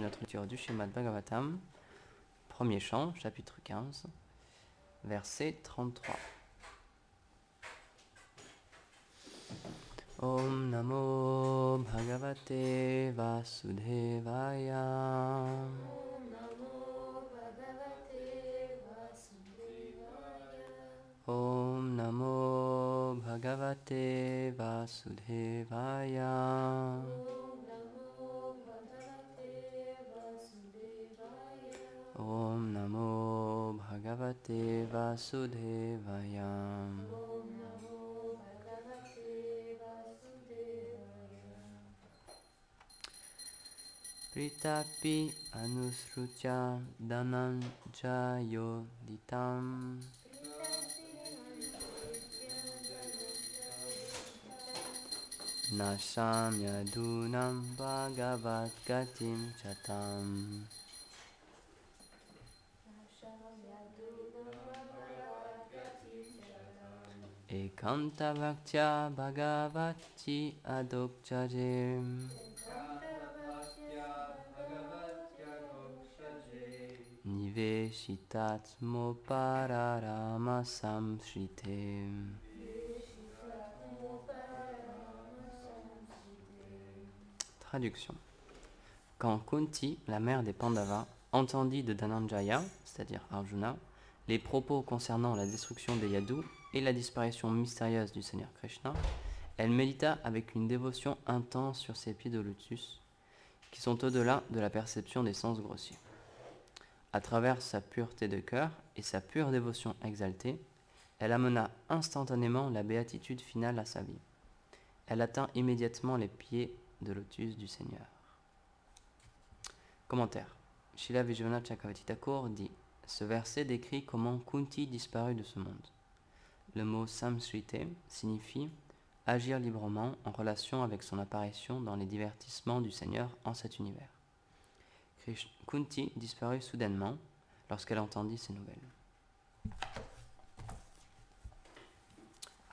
notre lecture du Srimad Bhagavatam, premier chant, chapitre 15, verset 33. Om Namo Bhagavate Vasudevaya. Om Namo Bhagavate Vasudevaya. Om Namo Bhagavate Vasudevaya. Om Namo Bhagavate Vasudevaya. Om Namo Bhagavate Vasudevaya. Om Namo Bhagavate Vasudevaya. Pritapi Anusrucha Dhananjayo Ditam. Nashamyadunam Bhagavat Gatim Chatam. Ekanta Bhaktya Bhagavati Adokjajim. Niveshitatmo Pararama Samshrite. Traduction. Quand Kunti, la mère des Pandavas, entendit de Dhananjaya, c'est-à-dire Arjuna, les propos concernant la destruction des Yadus et la disparition mystérieuse du Seigneur Krishna, elle médita avec une dévotion intense sur ses pieds de lotus, qui sont au-delà de la perception des sens grossiers. À travers sa pureté de cœur et sa pure dévotion exaltée, elle amena instantanément la béatitude finale à sa vie. Elle atteint immédiatement les pieds de lotus du Seigneur. Commentaire. Srila Vijayanath Chakravarti Thakur dit: ce verset décrit comment Kunti disparut de ce monde. Le mot samsrite signifie agir librement en relation avec son apparition dans les divertissements du Seigneur en cet univers. Kunti disparut soudainement lorsqu'elle entendit ces nouvelles.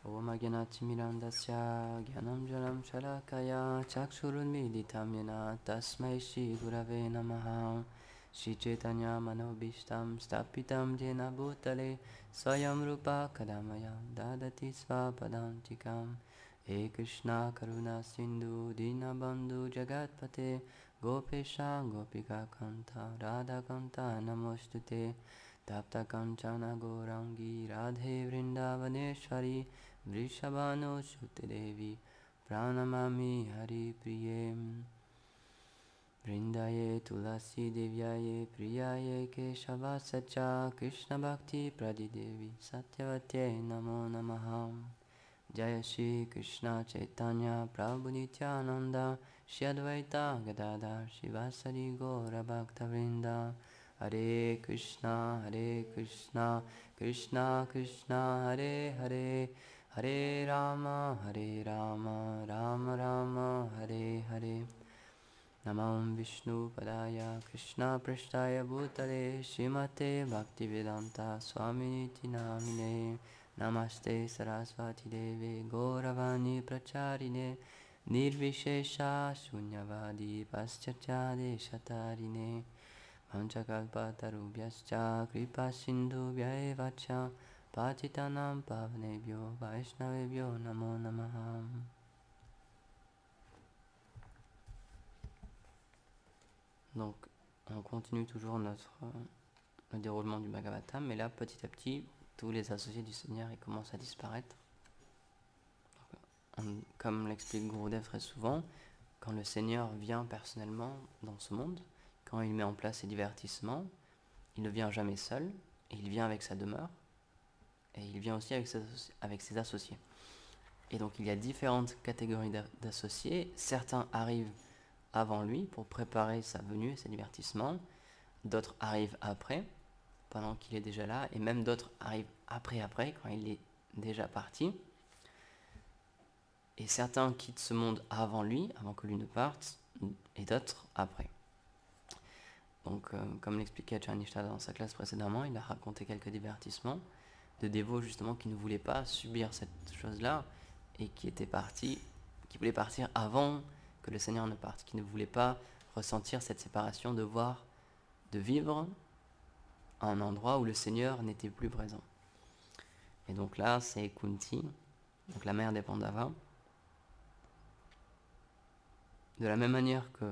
Om Agyanati Mirandasya Gyanam Jalam Shalakaya Chakshurunmiditam Yena Tasmai Shri Gurave Namaha Shri Chaitanya Manobishtam Stapitam Jena Bhutale Swayam Rupa Kadamaya Dadati Svapadantikam He Krishna Karuna Sindhu Dinabandhu Jagatpate Gopesha Gopika Kanta Radha Kanta Namostute Tapta Kanchana Gorangi Radhe Vrindavaneshwari Vrishabhano Shute Devi Pranamami Hari Priye Vrindaye Tulasi Devyaye Priyaye Keshava Sacha Krishna Bhakti Pradidevi Satyavatye Namo Namaha Jaya Shri Krishna Chaitanya Prabhu Nityananda Shri Advaita Gadadhar Shivasari Gaura Bhakta Vrinda Hare Krishna Krishna Krishna Hare Hare Hare Rama Rama Rama Hare Hare Namam Vishnu Padaya Krishna Prashtaya Bhutale Srimate Bhaktivedanta Swaminiti Namine Namaste Saraswati Deve Gauravani Pracharine Nirvishesha Shunyavadi Paschachade Shatarine Panchakalpatarubhyascha Kripa Sindhubhya Vacha Patitanam Pavanebhyo Vaishnavebhyo Namo Namaha. Donc, on continue toujours le déroulement du Bhagavatam, mais là, petit à petit, tous les associés du Seigneur ils commencent à disparaître. Donc, comme l'explique Gurudev très souvent, quand le Seigneur vient personnellement dans ce monde, quand il met en place ses divertissements, il ne vient jamais seul, et il vient avec sa demeure, et il vient aussi avec ses associés. Et donc il y a différentes catégories d'associés. Certains arrivent avant lui pour préparer sa venue et ses divertissements, d'autres arrivent après, pendant qu'il est déjà là, et même d'autres arrivent après, quand il est déjà parti. Et certains quittent ce monde avant lui, avant que lui ne parte, et d'autres après. Donc, comme l'expliquait Chanishta dans sa classe précédemment, il a raconté quelques divertissements de dévots justement qui ne voulaient pas subir cette chose-là et qui voulaient partir avant que le Seigneur ne parte, qui ne voulaient pas ressentir cette séparation, de voir, de vivre à un endroit où le Seigneur n'était plus présent. Et donc là, c'est Kunti, donc la mère des Pandavas. De la même manière que,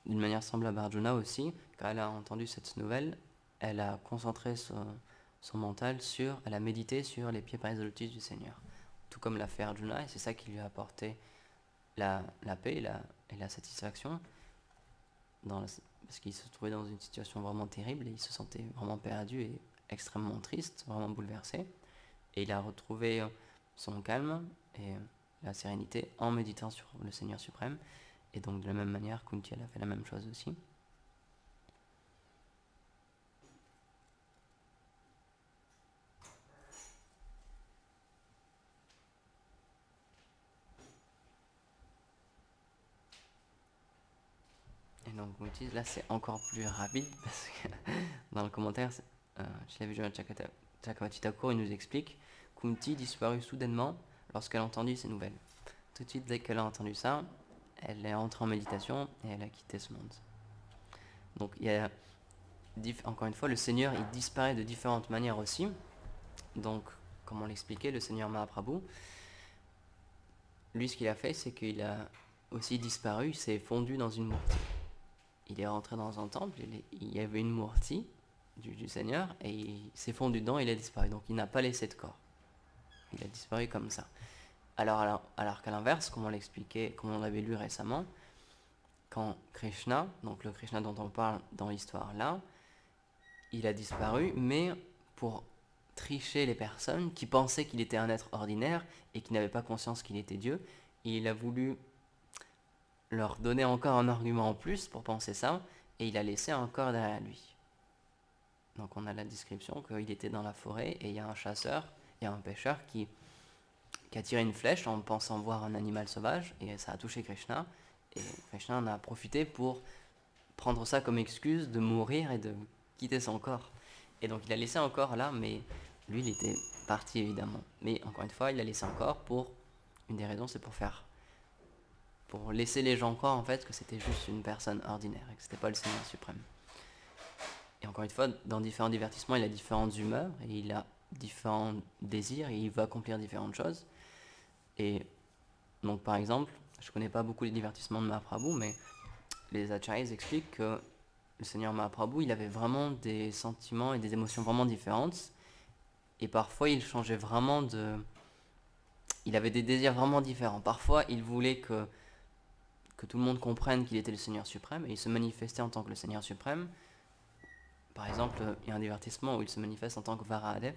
d'une manière semblable à Arjuna aussi, quand elle a entendu cette nouvelle, elle a concentré son mental elle a médité sur les pieds pareils de lotus du Seigneur. Tout comme l'a fait Arjuna, et c'est ça qui lui a apporté la paix et la satisfaction, parce qu'il se trouvait dans une situation vraiment terrible, et il se sentait vraiment perdu et extrêmement triste, vraiment bouleversé. Et il a retrouvé son calme et la sérénité en méditant sur le Seigneur suprême. Et donc de la même manière, Kunti, elle a fait la même chose aussi. Et donc Kunti, là c'est encore plus rapide, parce que dans le commentaire, Srila Vijaya Chakravarti Thakur, il nous explique: Kunti disparut soudainement lorsqu'elle a entendu ces nouvelles. Tout de suite, dès qu'elle a entendu ça, elle est entrée en méditation et elle a quitté ce monde. Donc il y a, encore une fois, le Seigneur, il disparaît de différentes manières aussi. Donc, comme on l'expliquait, le Seigneur Mahaprabhu, lui, ce qu'il a fait, c'est qu'il a aussi disparu, il s'est fondu dans une murti. Il est rentré dans un temple, il y avait une murti du Seigneur, et il s'est fondu dedans, et il a disparu. Donc il n'a pas laissé de corps. Il a disparu comme ça. Alors qu'à l'inverse, comme on l'expliquait, comme on l'avait lu récemment, quand Krishna, donc le Krishna dont on parle dans l'histoire là, il a disparu, mais pour tricher les personnes qui pensaient qu'il était un être ordinaire et qui n'avaient pas conscience qu'il était Dieu, il a voulu leur donner encore un argument en plus pour penser ça, et il a laissé un corps derrière lui. Donc on a la description qu'il était dans la forêt, et il y a un chasseur, il y a un pêcheur qui a tiré une flèche en pensant voir un animal sauvage, et ça a touché Krishna, et Krishna en a profité pour prendre ça comme excuse de mourir et de quitter son corps. Et donc il a laissé un corps là, mais lui il était parti évidemment. Mais encore une fois, il a laissé un corps pour une des raisons, c'est pour laisser les gens croire en fait que c'était juste une personne ordinaire et que c'était pas le Seigneur suprême. Et encore une fois, dans différents divertissements, il a différentes humeurs et il a différents désirs et il veut accomplir différentes choses. Et donc par exemple, je connais pas beaucoup les divertissements de Mahaprabhu, mais les acharyas expliquent que le Seigneur Mahaprabhu, il avait vraiment des sentiments et des émotions vraiment différentes. Et parfois, il changeait vraiment il avait des désirs vraiment différents. Parfois, il voulait que tout le monde comprenne qu'il était le Seigneur suprême, et il se manifestait en tant que le Seigneur suprême. Par exemple, il y a un divertissement où il se manifeste en tant que Varahadev,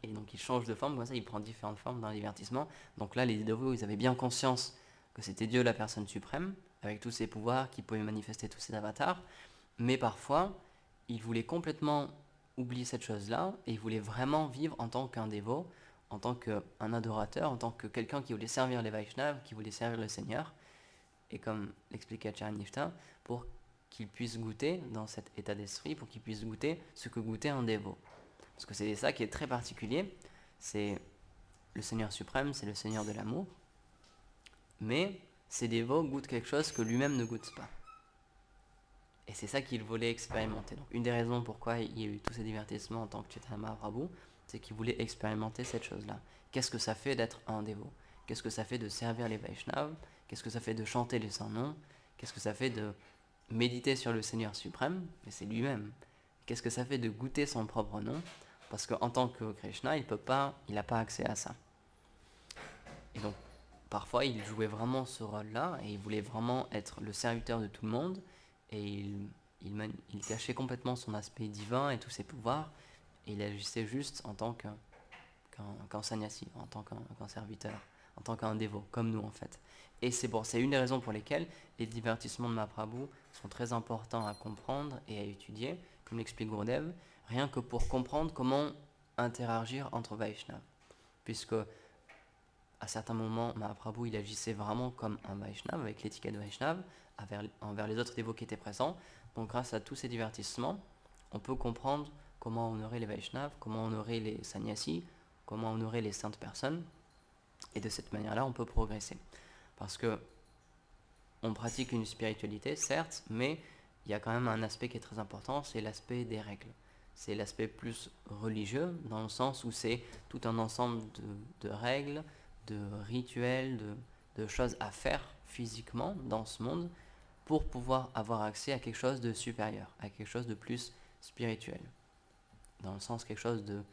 et donc il change de forme, comme ça il prend différentes formes dans le divertissement. Donc là, les dévots, ils avaient bien conscience que c'était Dieu la personne suprême, avec tous ses pouvoirs, qui pouvait manifester tous ses avatars, mais parfois, il voulait complètement oublier cette chose-là, et il voulait vraiment vivre en tant qu'un dévot, en tant qu'un adorateur, en tant que quelqu'un qui voulait servir les Vaishnavas, qui voulait servir le Seigneur, et comme l'expliquait Acharya Nishta, pour qu'il puisse goûter dans cet état d'esprit, pour qu'il puisse goûter ce que goûtait un dévot. Parce que c'est ça qui est très particulier, c'est le Seigneur suprême, c'est le Seigneur de l'amour, mais ces dévots goûtent quelque chose que lui-même ne goûte pas. Et c'est ça qu'il voulait expérimenter. Donc une des raisons pourquoi il y a eu tous ces divertissements en tant que Chaitanya Mahaprabhu, c'est qu'il voulait expérimenter cette chose-là. Qu'est-ce que ça fait d'être un dévot? Qu'est-ce que ça fait de servir les Vaishnavas? Qu'est-ce que ça fait de chanter les saints noms? Qu'est-ce que ça fait de méditer sur le Seigneur suprême? Mais c'est lui-même. Qu'est-ce que ça fait de goûter son propre nom? Parce qu'en tant que Krishna, il n'a pas accès à ça. Et donc, parfois, il jouait vraiment ce rôle-là, et il voulait vraiment être le serviteur de tout le monde, et il cachait complètement son aspect divin et tous ses pouvoirs, et il agissait juste en tant qu'un sannyasi, en tant qu'un serviteur, en tant qu'un dévot, comme nous en fait. Et c'est une des raisons pour lesquelles les divertissements de Mahaprabhu sont très importants à comprendre et à étudier, comme l'explique Gurudev, rien que pour comprendre comment interagir entre Vaishnavas. Puisque à certains moments, Mahaprabhu il agissait vraiment comme un Vaishnava, avec l'étiquette de Vaishnava, envers les autres dévots qui étaient présents. Donc grâce à tous ces divertissements, on peut comprendre comment honorer les Vaishnavas, comment honorer les sannyasis, comment honorer les saintes personnes. Et de cette manière-là, on peut progresser. Parce que on pratique une spiritualité, certes, mais il y a quand même un aspect qui est très important, c'est l'aspect des règles. C'est l'aspect plus religieux, dans le sens où c'est tout un ensemble de règles, de rituels, de choses à faire physiquement dans ce monde pour pouvoir avoir accès à quelque chose de supérieur, à quelque chose de plus spirituel. Dans le sens quelque chose de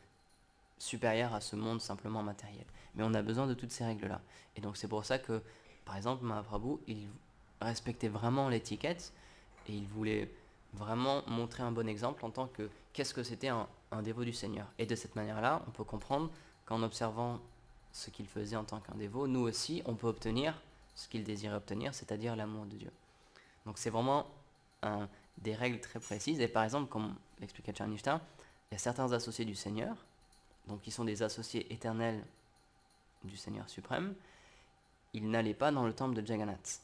supérieur à ce monde simplement matériel. Mais on a besoin de toutes ces règles-là. Et donc c'est pour ça que, par exemple, Mahaprabhu, il respectait vraiment l'étiquette et il voulait vraiment montrer un bon exemple en tant que qu'est-ce que c'était un dévot du Seigneur. Et de cette manière-là, on peut comprendre qu'en observant ce qu'il faisait en tant qu'un dévot, nous aussi, on peut obtenir ce qu'il désirait obtenir, c'est-à-dire l'amour de Dieu. Donc c'est vraiment des règles très précises. Et par exemple, comme l'expliquait Charnishta, il y a certains associés du Seigneur, donc qui sont des associés éternels du Seigneur suprême, ils n'allaient pas dans le temple de Jagannath.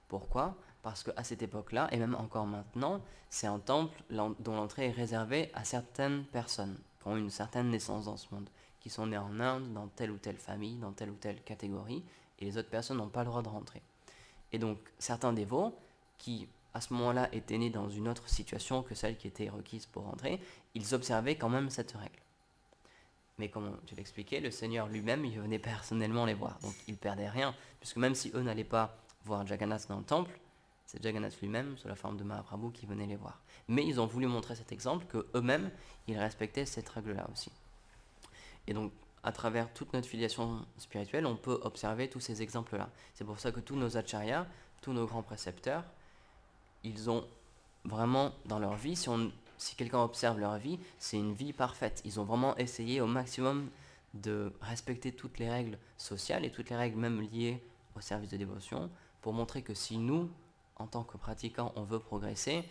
Pourquoi ? Parce qu'à cette époque-là, et même encore maintenant, c'est un temple dont l'entrée est réservée à certaines personnes qui ont une certaine naissance dans ce monde, qui sont nées en Inde, dans telle ou telle famille, dans telle ou telle catégorie, et les autres personnes n'ont pas le droit de rentrer. Et donc, certains dévots, qui à ce moment-là étaient nés dans une autre situation que celle qui était requise pour rentrer, ils observaient quand même cette règle. Mais comme tu l'expliquais, le Seigneur lui-même, il venait personnellement les voir. Donc ils ne perdaient rien, puisque même si eux n'allaient pas voir Jagannath dans le temple, c'est Jagannath lui-même, sous la forme de Mahaprabhu, qui venait les voir. Mais ils ont voulu montrer cet exemple qu'eux-mêmes, ils respectaient cette règle-là aussi. Et donc, à travers toute notre filiation spirituelle, on peut observer tous ces exemples-là. C'est pour ça que tous nos acharyas, tous nos grands précepteurs, ils ont vraiment dans leur vie, si quelqu'un observe leur vie, c'est une vie parfaite. Ils ont vraiment essayé au maximum de respecter toutes les règles sociales et toutes les règles même liées au service de dévotion pour montrer que si nous, en tant que pratiquants, on veut progresser,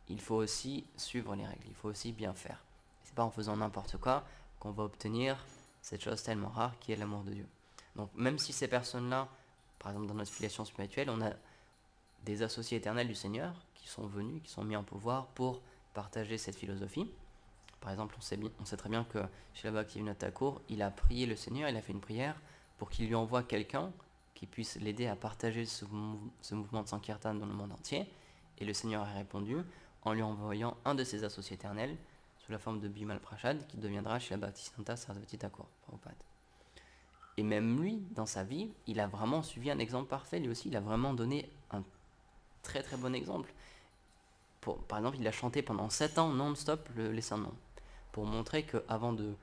il faut aussi suivre les règles, il faut aussi bien faire. C'est pas en faisant n'importe quoi qu'on va obtenir cette chose tellement rare qui est l'amour de Dieu. Donc même si ces personnes-là, par exemple dans notre filiation spirituelle, on a des associés éternels du Seigneur qui sont venus, qui sont mis en pouvoir pour partager cette philosophie. Par exemple, on sait très bien que chez Bhaktivinoda Thakur, il a prié le Seigneur, il a fait une prière pour qu'il lui envoie quelqu'un qui puisse l'aider à partager ce mouvement de Sankirtan dans le monde entier. Et le Seigneur a répondu en lui envoyant un de ses associés éternels sous la forme de Bimal Prashad qui deviendra chez Bhaktisiddhanta Sarasvati Thakur, Prabhupada. Et même lui, dans sa vie, il a vraiment suivi un exemple parfait. Lui aussi, il a vraiment donné un très très bon exemple. Par exemple, il a chanté pendant 7 ans non-stop les saints noms pour montrer qu'avant de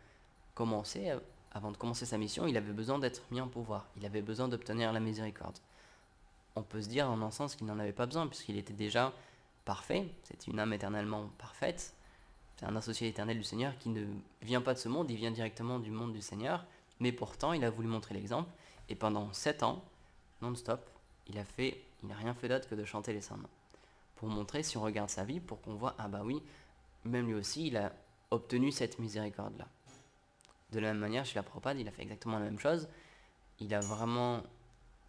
commencer sa mission, il avait besoin d'être mis en pouvoir. Il avait besoin d'obtenir la miséricorde. On peut se dire en un sens qu'il n'en avait pas besoin puisqu'il était déjà parfait. C'est une âme éternellement parfaite. C'est un associé éternel du Seigneur qui ne vient pas de ce monde, il vient directement du monde du Seigneur. Mais pourtant, il a voulu montrer l'exemple. Et pendant 7 ans, non-stop, il n'a rien fait d'autre que de chanter les saints noms. Pour montrer, si on regarde sa vie, pour qu'on voit, ah bah oui, même lui aussi, il a obtenu cette miséricorde-là. De la même manière, chez la Prabhupada, il a fait exactement la même chose. Il a vraiment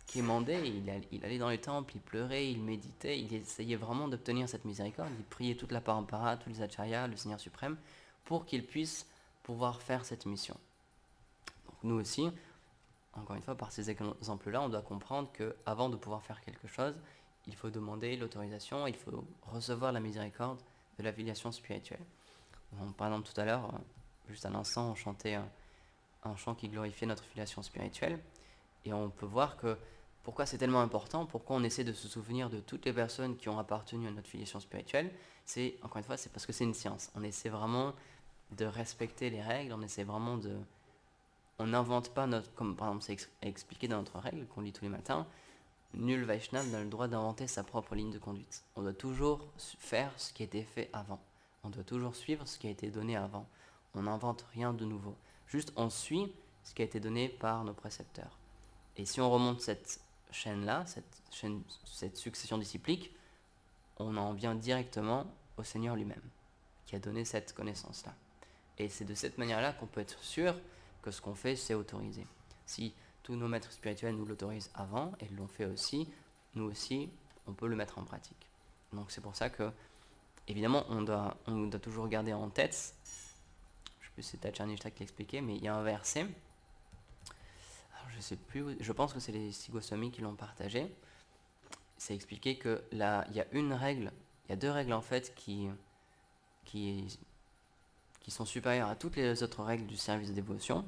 quémandé, il allait dans les temples, il pleurait, il méditait, il essayait vraiment d'obtenir cette miséricorde. Il priait toute la parampara, tous les acharyas, le Seigneur suprême, pour qu'il puisse pouvoir faire cette mission. Donc nous aussi, encore une fois, par ces exemples-là, on doit comprendre qu'avant de pouvoir faire quelque chose, il faut demander l'autorisation, il faut recevoir la miséricorde de la filiation spirituelle. Donc, par exemple, tout à l'heure, juste à l'instant, on chantait un chant qui glorifiait notre filiation spirituelle. Et on peut voir que pourquoi c'est tellement important, pourquoi on essaie de se souvenir de toutes les personnes qui ont appartenu à notre filiation spirituelle. C'est, encore une fois, c'est parce que c'est une science. On essaie vraiment de respecter les règles, on essaie vraiment de... On n'invente pas comme par exemple c'est expliqué dans notre règle qu'on lit tous les matins, nul Vaishnav n'a le droit d'inventer sa propre ligne de conduite. On doit toujours faire ce qui a été fait avant. On doit toujours suivre ce qui a été donné avant. On n'invente rien de nouveau. Juste on suit ce qui a été donné par nos précepteurs. Et si on remonte cette chaîne-là, cette succession disciplique, on en vient directement au Seigneur lui-même, qui a donné cette connaissance-là. Et c'est de cette manière-là qu'on peut être sûr que ce qu'on fait, c'est autorisé. Si tous nos maîtres spirituels nous l'autorisent avant, et l'ont fait aussi, nous aussi, on peut le mettre en pratique. Donc c'est pour ça que, évidemment, on doit toujours garder en tête, je ne sais plus si c'est Tacharnishta qui l'expliquait, mais il y a un verset, alors je sais plus, je pense que c'est les Six Goswamis qui l'ont partagé, c'est expliqué que là, il y a une règle, il y a deux règles en fait qui, qui sont supérieures à toutes les autres règles du service de dévotion,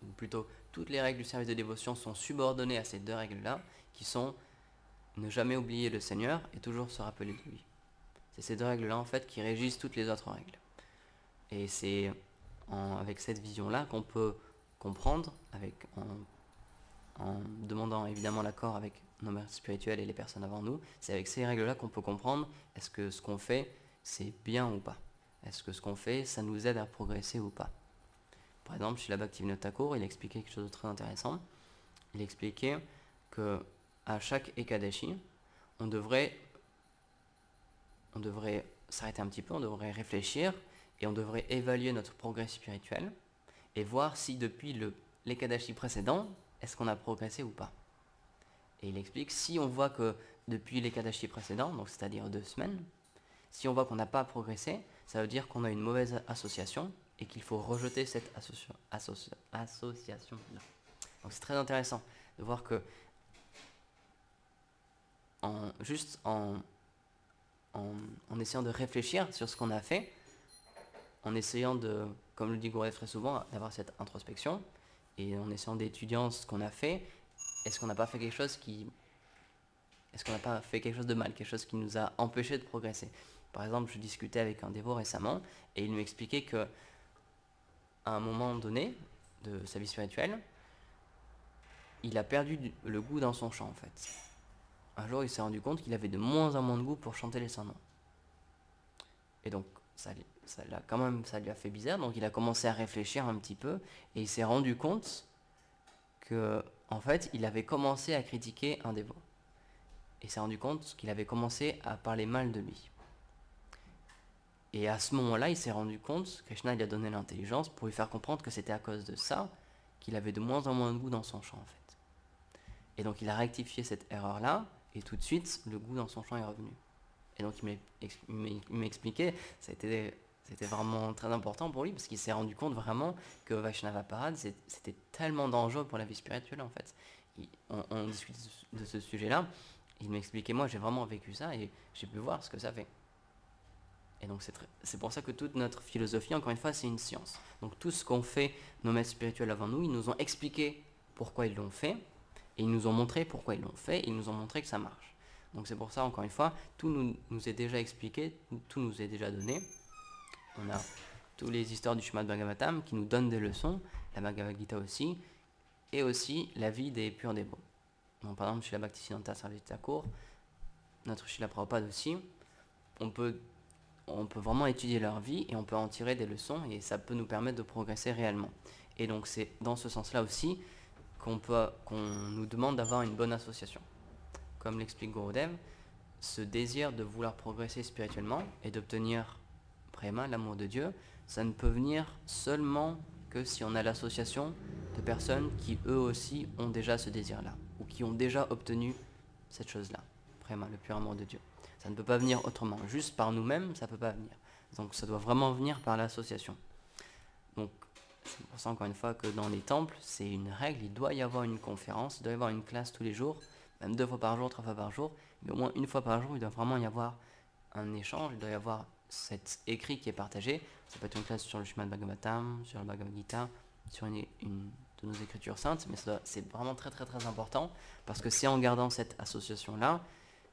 ou plutôt toutes les règles du service de dévotion sont subordonnées à ces deux règles-là, qui sont ne jamais oublier le Seigneur et toujours se rappeler de lui. C'est ces deux règles-là en fait qui régissent toutes les autres règles. Et c'est avec cette vision-là qu'on peut comprendre, en demandant évidemment l'accord avec nos mères spirituelles et les personnes avant nous, c'est avec ces règles-là qu'on peut comprendre est-ce que ce qu'on fait c'est bien ou pas. Est-ce que ce qu'on fait ça nous aide à progresser ou pas. Par exemple, chez la Bhaktivinoda Thakur, il expliquait quelque chose de très intéressant. Il expliquait que à chaque Ekadashi, on devrait s'arrêter un petit peu, on devrait réfléchir et on devrait évaluer notre progrès spirituel et voir si depuis l'Ekadashi précédent, est-ce qu'on a progressé ou pas. Et il explique, si on voit que depuis l'Ekadashi précédent, donc c'est-à-dire 2 semaines, si on voit qu'on n'a pas progressé, ça veut dire qu'on a une mauvaise association et qu'il faut rejeter cette association-là. Donc c'est très intéressant de voir que juste en essayant de réfléchir sur ce qu'on a fait, en essayant de, comme le dit Gourev très souvent, d'avoir cette introspection, et en essayant d'étudier ce qu'on a fait, est-ce qu'on n'a pas fait quelque chose de mal, quelque chose qui nous a empêché de progresser. Par exemple, je discutais avec un dévot récemment, et il m'expliquait que à un moment donné de sa vie spirituelle, il a perdu le goût dans son chant en fait. Un jour, il s'est rendu compte qu'il avait de moins en moins de goût pour chanter les saints noms. Et donc, ça lui a fait bizarre, donc il a commencé à réfléchir un petit peu, et il s'est rendu compte que, en fait, il avait commencé à critiquer un dévot. Et il s'est rendu compte qu'il avait commencé à parler mal de lui. Et à ce moment-là, il s'est rendu compte, Krishna lui a donné l'intelligence pour lui faire comprendre que c'était à cause de ça qu'il avait de moins en moins de goût dans son chant, en fait. Et donc, il a rectifié cette erreur-là, et tout de suite, le goût dans son chant est revenu. Et donc il m'expliquait, c'était vraiment très important pour lui, parce qu'il s'est rendu compte vraiment que Vaishnava Parad, c'était tellement dangereux pour la vie spirituelle en fait. On discute de ce sujet-là, il m'expliquait, moi j'ai vraiment vécu ça, et j'ai pu voir ce que ça fait. Et donc c'est pour ça que toute notre philosophie, encore une fois, c'est une science. Donc tout ce qu'ont fait nos maîtres spirituels avant nous, ils nous ont expliqué pourquoi ils l'ont fait, et ils nous ont montré pourquoi ils l'ont fait, et ils nous ont montré que ça marche. Donc c'est pour ça, encore une fois, tout nous est déjà expliqué, tout nous est déjà donné. On a toutes les histoires du Srimad Bhagavatam qui nous donnent des leçons, la Bhagavad Gita aussi, et aussi la vie des purs dévots. Donc par exemple, chez la Bhaktisiddhanta Sarasvati Thakur, notre Srila Prabhupada aussi, on peut vraiment étudier leur vie et on peut en tirer des leçons et ça peut nous permettre de progresser réellement. Et donc c'est dans ce sens-là aussi qu'on nous demande d'avoir une bonne association. Comme l'explique Gurudev, ce désir de vouloir progresser spirituellement et d'obtenir prema, l'amour de Dieu, ça ne peut venir seulement que si on a l'association de personnes qui eux aussi ont déjà ce désir-là, ou qui ont déjà obtenu cette chose-là, prema, le pur amour de Dieu. Ça ne peut pas venir autrement, juste par nous-mêmes, ça ne peut pas venir. Donc ça doit vraiment venir par l'association. Donc c'est pour ça encore une fois que dans les temples, c'est une règle, il doit y avoir une conférence, il doit y avoir une classe tous les jours, même 2 fois par jour, 3 fois par jour, mais au moins 1 fois par jour, il doit vraiment y avoir un échange, il doit y avoir cet écrit qui est partagé. Ça peut être une classe sur le Srimad Bhagavatam, sur le Bhagavad Gita, sur une de nos écritures saintes, mais c'est vraiment très très très important, parce que c'est en gardant cette association-là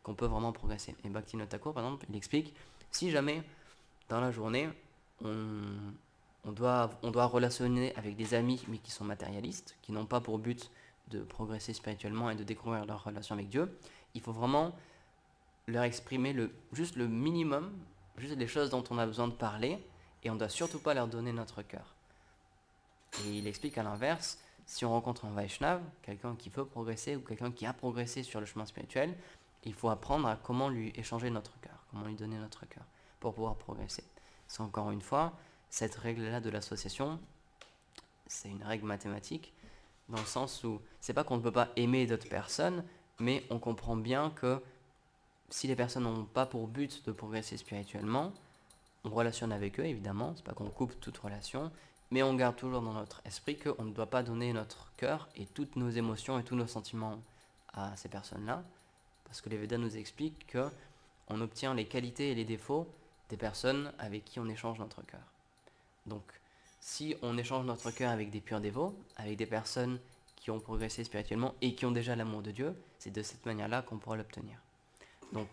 qu'on peut vraiment progresser. Et Bhaktivinoda Thakur, par exemple, il explique, si jamais dans la journée, on doit relationner avec des amis, mais qui sont matérialistes, qui n'ont pas pour but de progresser spirituellement et de découvrir leur relation avec Dieu, il faut vraiment leur exprimer juste le minimum, juste les choses dont on a besoin de parler, et on ne doit surtout pas leur donner notre cœur. Et il explique à l'inverse, si on rencontre un Vaishnav, quelqu'un qui veut progresser ou quelqu'un qui a progressé sur le chemin spirituel, il faut apprendre à comment lui échanger notre cœur, comment lui donner notre cœur pour pouvoir progresser. C'est encore une fois, cette règle-là de l'association, c'est une règle mathématique, dans le sens où c'est pas qu'on ne peut pas aimer d'autres personnes, mais on comprend bien que si les personnes n'ont pas pour but de progresser spirituellement, on relationne avec eux évidemment, c'est pas qu'on coupe toute relation, mais on garde toujours dans notre esprit qu'on ne doit pas donner notre cœur et toutes nos émotions et tous nos sentiments à ces personnes-là, Parce que les Védas nous expliquent que on obtient les qualités et les défauts des personnes avec qui on échange notre cœur. Donc, si on échange notre cœur avec des purs dévots, avec des personnes qui ont progressé spirituellement et qui ont déjà l'amour de Dieu, c'est de cette manière-là qu'on pourra l'obtenir. Donc,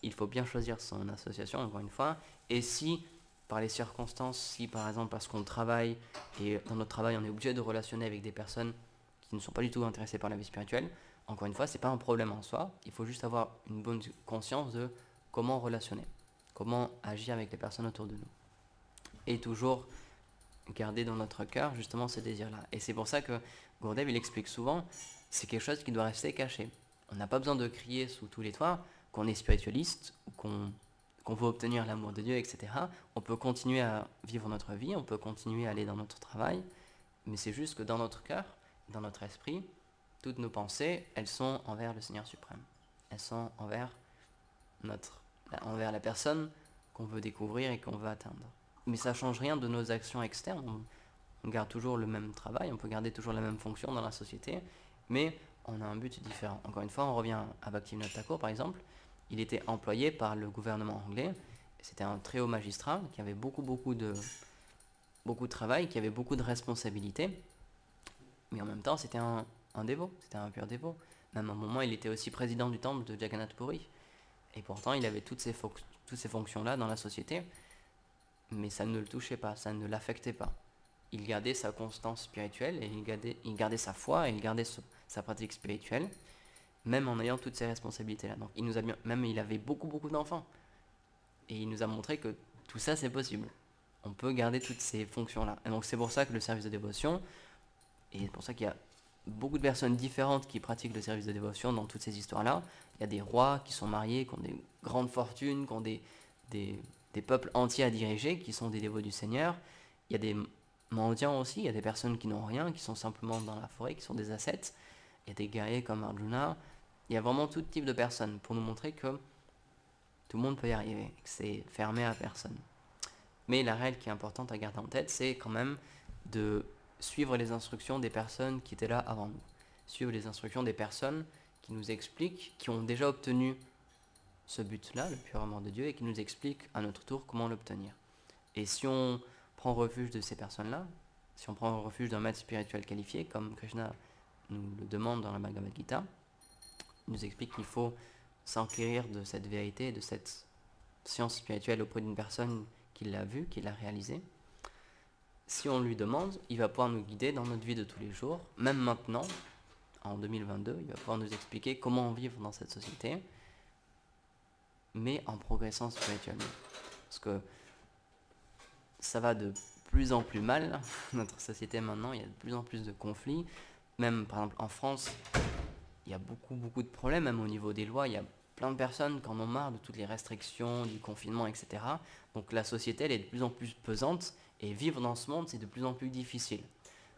il faut bien choisir son association, encore une fois. Et si, par les circonstances, si par exemple parce qu'on travaille, et dans notre travail on est obligé de relationner avec des personnes qui ne sont pas du tout intéressées par la vie spirituelle, encore une fois, c'est pas un problème en soi. Il faut juste avoir une bonne conscience de comment relationner, comment agir avec les personnes autour de nous. Et toujours garder dans notre cœur justement ce désir-là. Et c'est pour ça que Gurudev, il explique souvent, c'est quelque chose qui doit rester caché. On n'a pas besoin de crier sous tous les toits qu'on est spiritualiste ou qu'on veut obtenir l'amour de Dieu, etc. On peut continuer à vivre notre vie, on peut continuer à aller dans notre travail, mais c'est juste que dans notre cœur, dans notre esprit, toutes nos pensées, elles sont envers le Seigneur suprême. Elles sont envers la personne qu'on veut découvrir et qu'on veut atteindre. Mais ça ne change rien de nos actions externes. On garde toujours le même travail, on peut garder toujours la même fonction dans la société, mais on a un but différent. Encore une fois, on revient à Bhaktivinoda Thakur par exemple. Il était employé par le gouvernement anglais. C'était un très haut magistrat qui avait beaucoup de travail, qui avait beaucoup de responsabilités. Mais en même temps, c'était un dévot, c'était un pur dévot. Même à un moment, il était aussi président du temple de Jagannath Puri. Et pourtant, il avait toutes ces fonctions-là dans la société. Mais ça ne le touchait pas, ça ne l'affectait pas. Il gardait sa constance spirituelle, et il gardait sa foi, et il gardait sa pratique spirituelle, même en ayant toutes ces responsabilités-là. Donc il avait beaucoup d'enfants. Et il nous a montré que tout ça, c'est possible. On peut garder toutes ces fonctions-là. Et donc c'est pour ça que le service de dévotion, et c'est pour ça qu'il y a beaucoup de personnes différentes qui pratiquent le service de dévotion dans toutes ces histoires-là. Il y a des rois qui sont mariés, qui ont des grandes fortunes, qui ont des peuples entiers à diriger, qui sont des dévots du Seigneur. Il y a des mendiants aussi, il y a des personnes qui n'ont rien, qui sont simplement dans la forêt, qui sont des ascètes. Il y a des guerriers comme Arjuna. Il y a vraiment tout type de personnes pour nous montrer que tout le monde peut y arriver, que c'est fermé à personne. Mais la règle qui est importante à garder en tête, c'est quand même de suivre les instructions des personnes qui étaient là avant nous. Suivre les instructions des personnes qui nous expliquent, qui ont déjà obtenu ce but-là, le pur amour de Dieu, et qui nous expliquent à notre tour comment l'obtenir. Et si on prend refuge de ces personnes-là, si on prend refuge d'un maître spirituel qualifié, comme Krishna nous le demande dans la Bhagavad Gita, il nous explique qu'il faut s'enquérir de cette vérité, de cette science spirituelle auprès d'une personne qui l'a vue, qui l'a réalisée. Si on lui demande, il va pouvoir nous guider dans notre vie de tous les jours, même maintenant, en 2022, il va pouvoir nous expliquer comment vivre dans cette société, mais en progressant spirituellement. Parce que ça va de plus en plus mal, notre société maintenant, il y a de plus en plus de conflits. Même par exemple en France, il y a beaucoup de problèmes, même au niveau des lois, il y a plein de personnes qui en ont marre de toutes les restrictions, du confinement, etc. Donc la société, elle est de plus en plus pesante, et vivre dans ce monde, c'est de plus en plus difficile.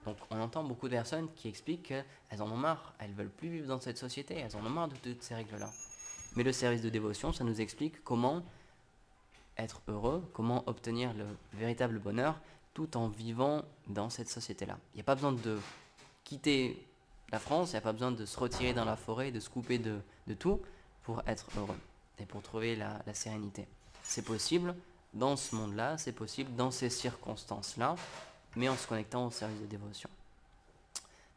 Donc on entend beaucoup de personnes qui expliquent qu'elles en ont marre, elles veulent plus vivre dans cette société, elles en ont marre de toutes ces règles-là. Mais le service de dévotion, ça nous explique comment être heureux, comment obtenir le véritable bonheur tout en vivant dans cette société-là. Il n'y a pas besoin de quitter la France, il n'y a pas besoin de se retirer dans la forêt, de se couper de tout pour être heureux et pour trouver la sérénité. C'est possible dans ce monde-là, c'est possible dans ces circonstances-là, mais en se connectant au service de dévotion.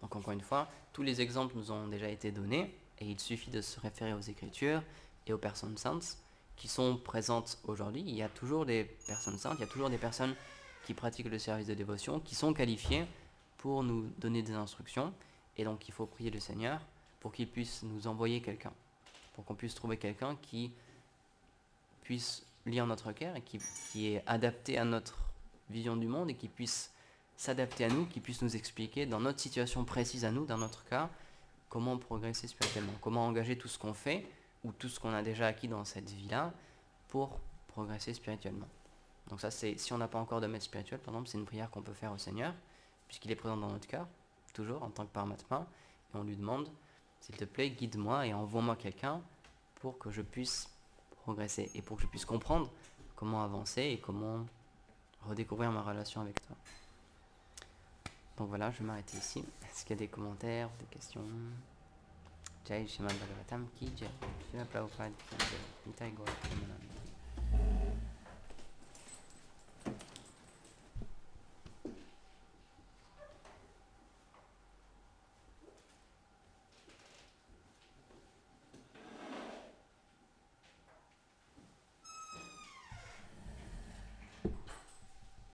Donc encore une fois, tous les exemples nous ont déjà été donnés, et il suffit de se référer aux Écritures et aux personnes saintes qui sont présentes aujourd'hui. Il y a toujours des personnes saintes, il y a toujours des personnes qui pratiquent le service de dévotion, qui sont qualifiées pour nous donner des instructions, et donc il faut prier le Seigneur pour qu'il puisse nous envoyer quelqu'un, pour qu'on puisse trouver quelqu'un qui puisse lire notre cœur et qui est adapté à notre vision du monde et qui puisse s'adapter à nous, qui puisse nous expliquer dans notre situation précise à nous, dans notre cas, comment progresser spirituellement, comment engager tout ce qu'on fait ou tout ce qu'on a déjà acquis dans cette vie-là pour progresser spirituellement. Donc ça, c'est si on n'a pas encore de maître spirituel, par exemple, c'est une prière qu'on peut faire au Seigneur, puisqu'il est présent dans notre cœur, toujours en tant que Paramatma, et on lui demande, s'il te plaît, guide-moi et envoie-moi quelqu'un pour que je puisse progresser et pour que je puisse comprendre comment avancer et comment redécouvrir ma relation avec toi. Donc voilà, je vais m'arrêter ici. Est-ce qu'il y a des commentaires, des questions ? Jai Shrimad Bhagavatam ki jai. Srila Prabhupada ki jai. Nitai Gaur Premanand.